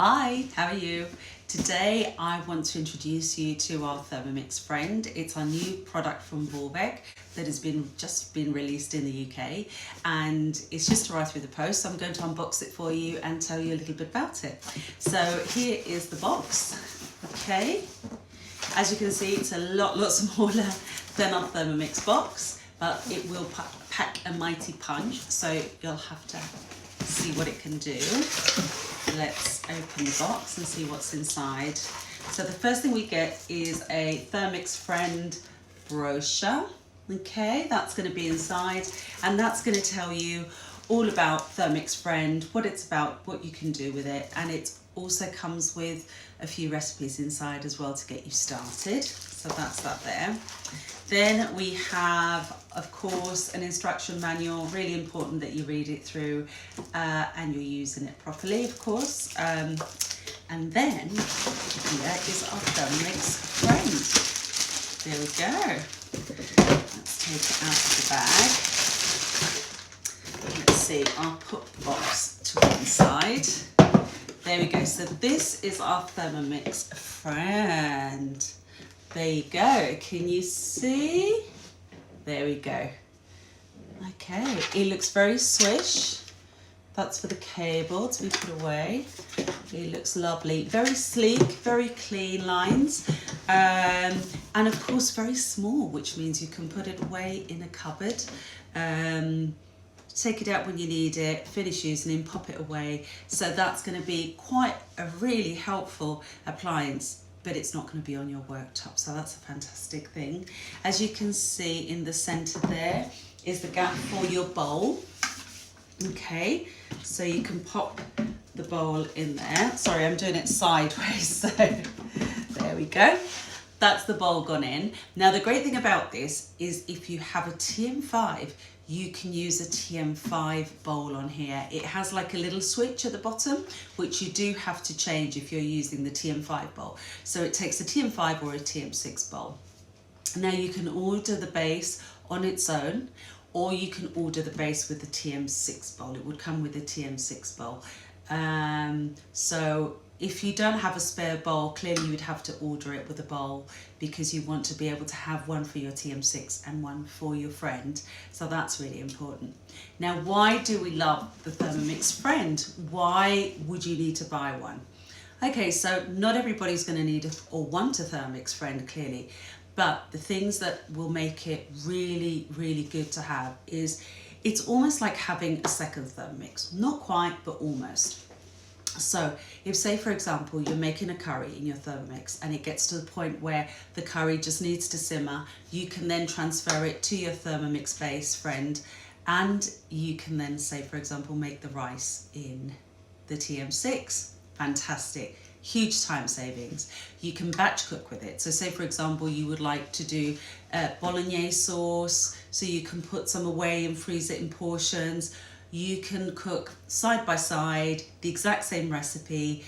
Hi, how are you? Today I want to introduce you to our Thermomix Friend. It's our new product from Vorwerk that has just been released in the UK, and it's just arrived through the post. So I'm going to unbox it for you and tell you a little bit about it. So here is the box. Okay, as you can see, it's a lot smaller than our Thermomix box, but it will pack a mighty punch. So you'll have to see what it can do. Let's open the box and see what's inside. So the first thing we get is a Thermomix Friend brochure. Okay, that's going to be inside, and that's going to tell you all about Thermomix Friend, what it's about, what you can do with it, and it also comes with a few recipes inside as well to get you started. So that's that there. Then we have, of course, an instruction manual. Really important that you read it through and you're using it properly, of course. And then here is our Thermomix Friend. There we go. Let's take it out of the bag. Let's see, I'll put the box to one side. There we go. So this is our Thermomix Friend. There you go. Can you see? There we go. Okay, it looks very swish. That's for the cable to be put away. It looks lovely. Very sleek, very clean lines. And of course, very small, which means you can put it away in a cupboard. Take it out when you need it, finish using it, pop it away. So that's going to be quite a really helpful appliance, but it's not going to be on your worktop, so that's a fantastic thing. As you can see in the center there is the gap for your bowl. Okay, so you can pop the bowl in there. Sorry, I'm doing it sideways, so there we go. That's the bowl gone in. Now the great thing about this is if you have a TM5, you can use a TM5 bowl on here. It has like a little switch at the bottom, which you do have to change if you're using the TM5 bowl. So it takes a TM5 or a TM6 bowl. Now you can order the base on its own, or you can order the base with the TM6 bowl. It would come with a TM6 bowl. So if you don't have a spare bowl, clearly you would have to order it with a bowl, because you want to be able to have one for your TM6 and one for your friend. So that's really important. Now, why do we love the Thermomix Friend? Why would you need to buy one? Okay, so not everybody's going to need or want a Thermomix Friend, clearly. But the things that will make it really, really good to have is it's almost like having a second Thermomix. Not quite, but almost. So if, say for example, you're making a curry in your Thermomix and it gets to the point where the curry just needs to simmer, you can then transfer it to your Thermomix base Friend, and you can then, say for example, make the rice in the TM6. Fantastic. Huge time savings. You can batch cook with it. So say for example you would like to do bolognese sauce, so you can put some away and freeze it in portions. You can cook side by side the exact same recipe,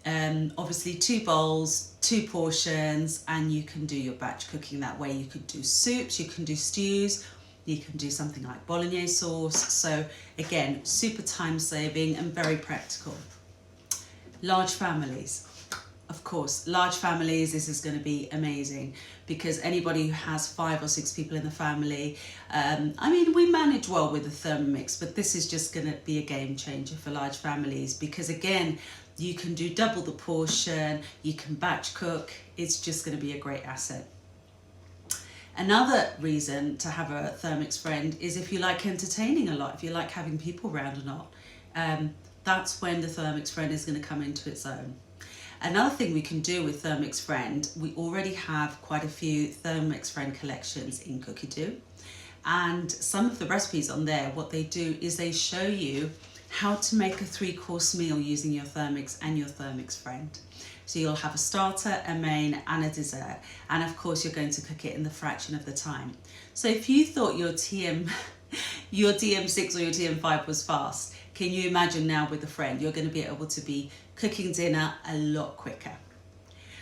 obviously 2 bowls, 2 portions, and you can do your batch cooking that way. You could do soups, you can do stews, you can do something like bolognese sauce. So again, super time saving and very practical. Large families. Of course, large families, this is going to be amazing, because anybody who has 5 or 6 people in the family, I mean, we manage well with the Thermomix, but this is just going to be a game changer for large families, because again, you can do double the portion, you can batch cook. It's just going to be a great asset. Another reason to have a Thermomix Friend is if you like entertaining a lot, if you like having people around or not. That's when the Thermomix Friend is going to come into its own. Another thing we can do with Thermomix Friend, we already have quite a few Thermomix Friend collections in Cookie Do, and some of the recipes on there, what they do is they show you how to make a 3-course meal using your Thermomix and your Thermomix Friend. So you'll have a starter, a main and a dessert, and of course you're going to cook it in the fraction of the time. So if you thought your TM6 or your TM5 was fast, can you imagine now with a Friend, you're going to be able to be cooking dinner a lot quicker.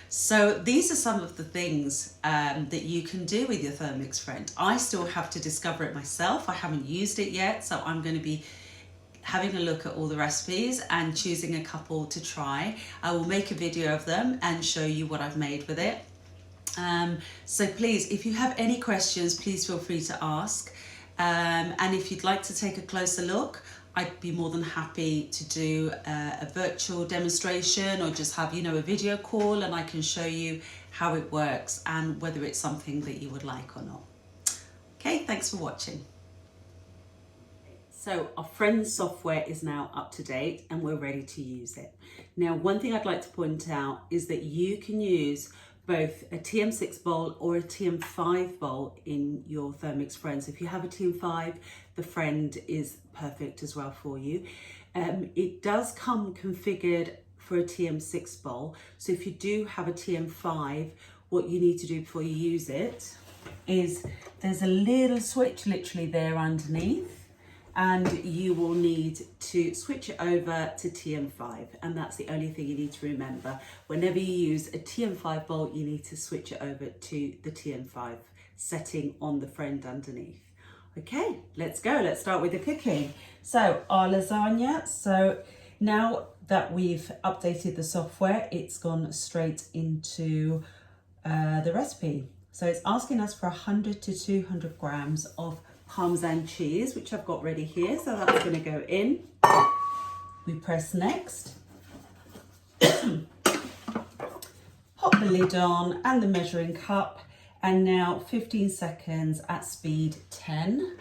So these are some of the things that you can do with your Thermomix Friend. I still have to discover it myself. I haven't used it yet, so I'm going to be having a look at all the recipes and choosing a couple to try. I will make a video of them and show you what I've made with it. So please, if you have any questions, please feel free to ask. And if you'd like to take a closer look, I'd be more than happy to do a virtual demonstration or just have, a video call, and I can show you how it works and whether it's something that you would like or not. Okay, thanks for watching. So our Friend software is now up to date and we're ready to use it. Now, one thing I'd like to point out is that you can use both a TM6 bowl or a TM5 bowl in your Thermomix Friend. So if you have a TM5, the Friend is perfect as well for you. It does come configured for a TM6 bowl. So if you do have a TM5, what you need to do before you use it is there's a little switch literally there underneath, and you will need to switch it over to TM5, and that's the only thing you need to remember. Whenever you use a TM5 bowl, you need to switch it over to the TM5 setting on the Friend underneath. Okay, let's go. Let's start with the cooking. So our lasagna, so now that we've updated the software, it's gone straight into the recipe. So it's asking us for 100 to 200 grams of Parmesan cheese, which I've got ready here. So that's going to go in. We press next. Pop the lid on and the measuring cup. And now 15 seconds at speed 10.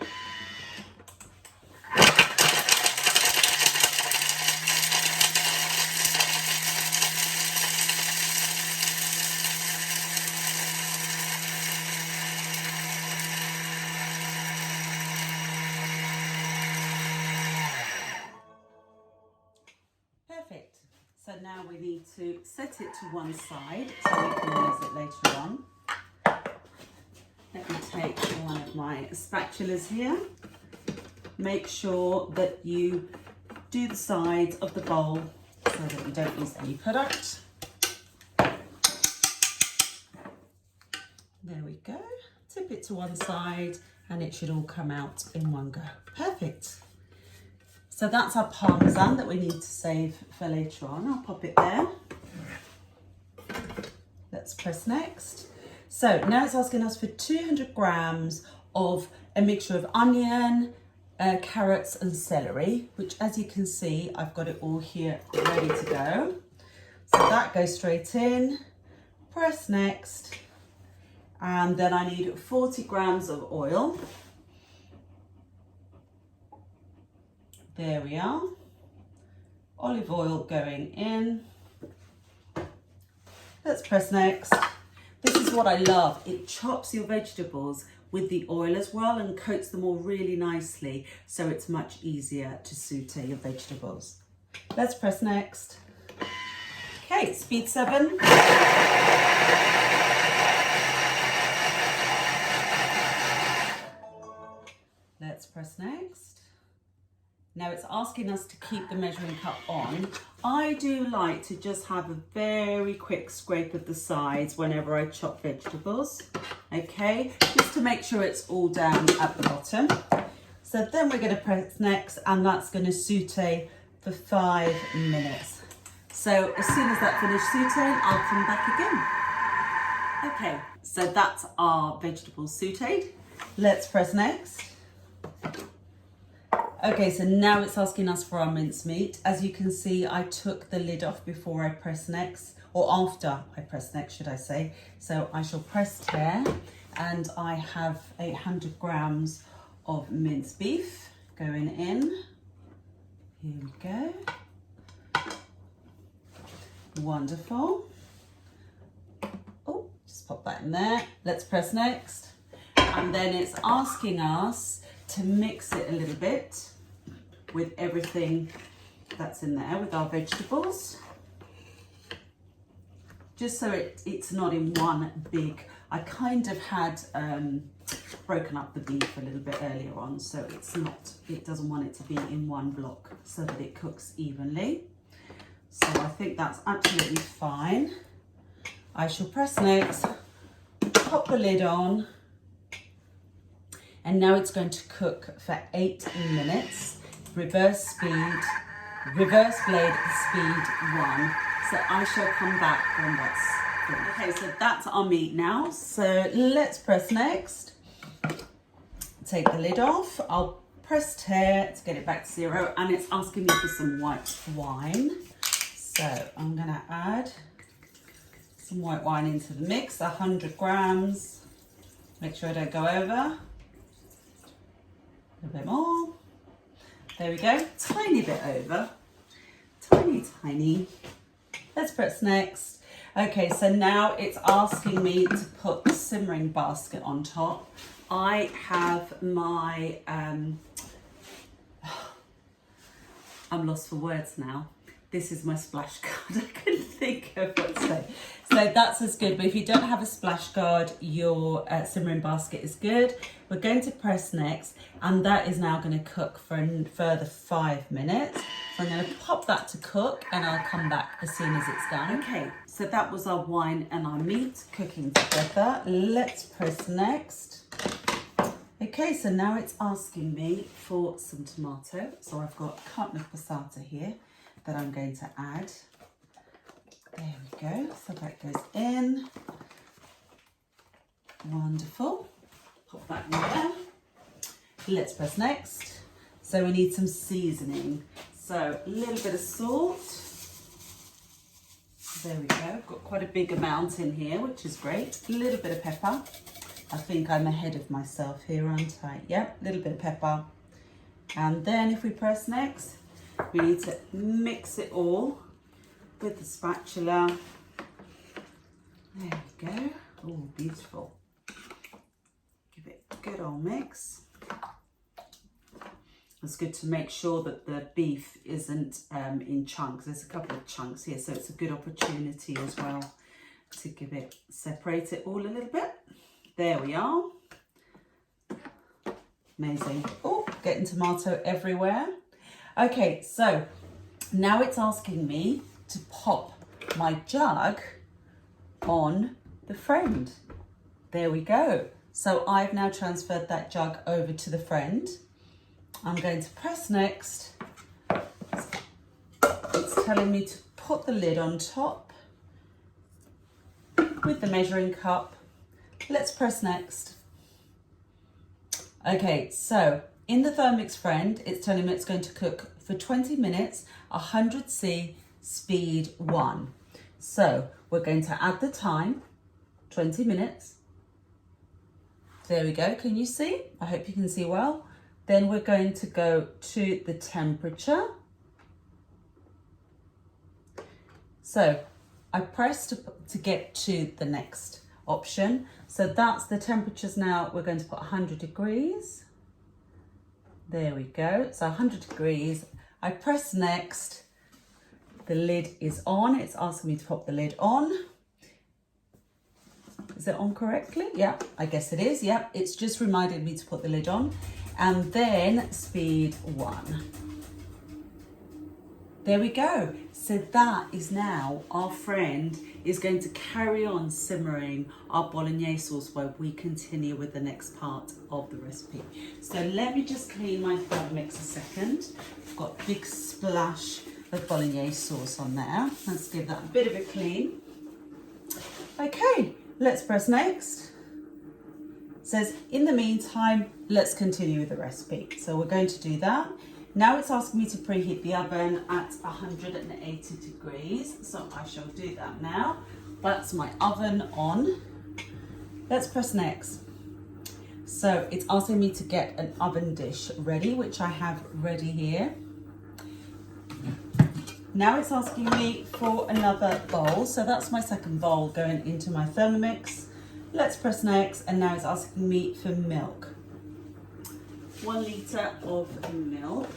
Perfect. So now we need to set it to one side so we can use it later on. Let me take one of my spatulas here. Make sure that you do the sides of the bowl so that you don't use any product. There we go. Tip it to one side and it should all come out in one go. Perfect. So that's our Parmesan that we need to save for later on. I'll pop it there. Let's press next. So now it's asking us for 200 grams of a mixture of onion, carrots and celery, which as you can see, I've got it all here ready to go. So that goes straight in. Press next. And then I need 40 grams of oil. There we are. Olive oil going in. Let's press next. This is what I love. It chops your vegetables with the oil as well and coats them all really nicely, so it's much easier to saute your vegetables. Let's press next. Okay, speed 7. Let's press next. Now it's asking us to keep the measuring cup on. I do like to just have a very quick scrape of the sides whenever I chop vegetables, okay? Just to make sure it's all down at the bottom. So then we're going to press next, and that's going to saute for 5 minutes. So as soon as that finishes sauteing, I'll come back again. Okay, so that's our vegetables sauteed. Let's press next. Okay, so now it's asking us for our mincemeat. As you can see, I took the lid off before I press next, or after I press next, should I say. So I shall press tear, and I have 800 grams of minced beef going in. Here we go. Wonderful. Oh, just pop that in there. Let's press next. And then it's asking us to mix it a little bit with everything that's in there, with our vegetables. Just so it's not in one big, I kind of had broken up the beef a little bit earlier on, so it doesn't want it to be in one block so that it cooks evenly. So I think that's absolutely fine. I shall press next, pop the lid on, and now it's going to cook for 8 minutes. reverse blade speed 1. So I shall come back when that's done. Okay, so that's our meat now. So let's press next. Take the lid off. I'll press tear to get it back to 0, and it's asking me for some white wine. So I'm gonna add some white wine into the mix, 100 grams. Make sure I don't go over. A little bit more. There we go, tiny bit over. Tiny. Let's press next. Okay, so now it's asking me to put the simmering basket on top. I have my, I'm lost for words now. This is my splash guard. I couldn't think of what to say. So that's as good, but if you don't have a splash guard, your simmering basket is good. We're going to press next, and that is now going to cook for a further 5 minutes. So I'm going to pop that to cook, and I'll come back as soon as it's done. Okay, so that was our wine and our meat cooking together. Let's press next. Okay, so now it's asking me for some tomato. So I've got carne passata here that I'm going to add. There we go, so that goes in. Wonderful. Pop that in there. Let's press next. So we need some seasoning. So a little bit of salt. There we go, got quite a big amount in here, which is great. A little bit of pepper. I think I'm ahead of myself here, aren't I? Yep, a little bit of pepper. And then if we press next, we need to mix it all with the spatula. There we go. Oh, beautiful. Give it a good old mix. It's good to make sure that the beef isn't in chunks. There's a couple of chunks here, so it's a good opportunity as well to give it, separate it all a little bit. There we are. Amazing. Oh, getting tomato everywhere. Okay, so now it's asking me to pop my jug on the Friend. There we go. So I've now transferred that jug over to the Friend. I'm going to press next. It's telling me to put the lid on top with the measuring cup. Let's press next. Okay, so in the Thermomix Friend, it's telling me it's going to cook for 20 minutes, 100°C, speed 1. So we're going to add the time, 20 minutes. There we go, can you see? I hope you can see well. Then we're going to go to the temperature. So I pressed to get to the next option. So that's the temperatures now. We're going to put 100 degrees. There we go. So 100 degrees. I press next. The lid is on. It's asking me to pop the lid on. Is it on correctly? Yeah, I guess it is. Yeah, it's just reminded me to put the lid on. And then speed 1. There we go. So that is now our Friend is going to carry on simmering our bolognese sauce while we continue with the next part of the recipe. So let me just clean my Thermomix a second. I've got a big splash of bolognese sauce on there. Let's give that a bit of a clean. Okay, let's press next. It says, in the meantime, let's continue with the recipe. So we're going to do that. Now it's asking me to preheat the oven at 180 degrees. So I shall do that now. That's my oven on. Let's press next. So it's asking me to get an oven dish ready, which I have ready here. Now it's asking me for another bowl. So that's my second bowl going into my Thermomix. Let's press next, and now it's asking me for milk. 1 litre of milk.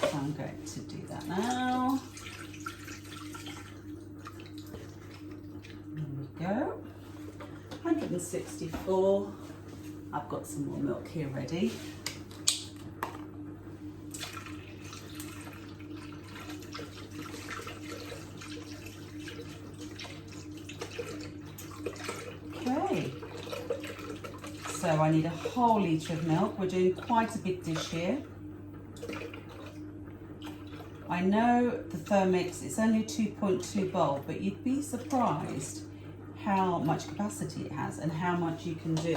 So I'm going to do that now. There we go. 164. I've got some more milk here ready. Okay. So I need a whole litre of milk. We're doing quite a big dish here. I know the Thermomix, it's only a 2.2 bowl, but you'd be surprised how much capacity it has and how much you can do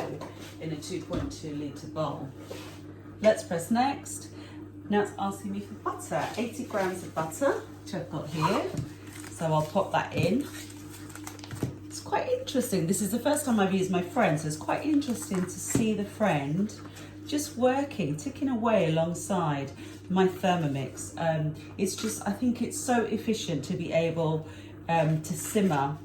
in a 2.2 litre bowl. Let's press next. Now it's asking me for butter, 80 grams of butter, which I've got here. So I'll pop that in. It's quite interesting. This is the first time I've used my Friend, so it's quite interesting to see the Friend just working, ticking away alongside my Thermomix. It's just, I think it's so efficient to be able to simmer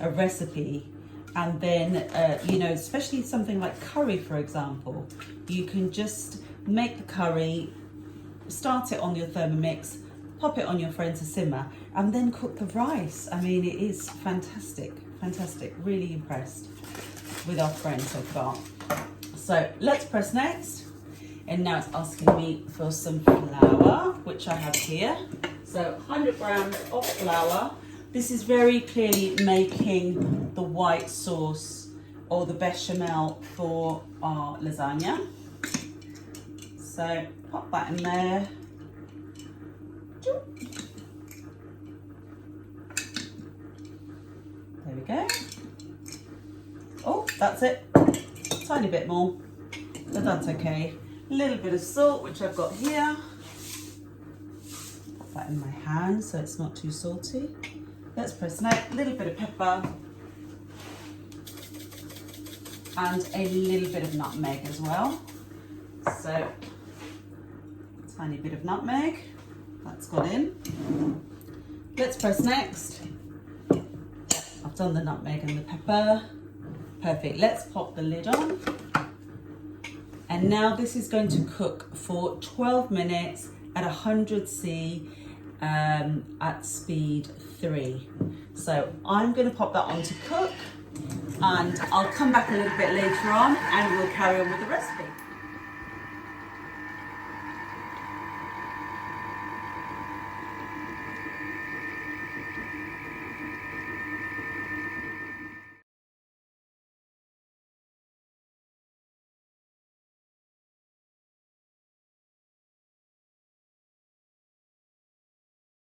a recipe, and then, you know, especially something like curry, for example, you can just make the curry, start it on your Thermomix, pop it on your Friend to simmer, and then cook the rice. I mean, it is fantastic, fantastic. Really impressed with our Friend so far. So let's press next. And now it's asking me for some flour, which I have here. So 100 grams of flour. This is very clearly making the white sauce or the bechamel for our lasagna. So pop that in there. There we go. Oh, that's it. Tiny bit more, but that's okay. A little bit of salt, which I've got here. Put that in my hand so it's not too salty. Let's press next. A little bit of pepper. And a little bit of nutmeg as well. So, tiny bit of nutmeg. That's gone in. Let's press next. I've done the nutmeg and the pepper. Perfect. Let's pop the lid on. And now this is going to cook for 12 minutes at 100°C at speed 3. So I'm going to pop that on to cook, and I'll come back a little bit later on and we'll carry on with the recipe.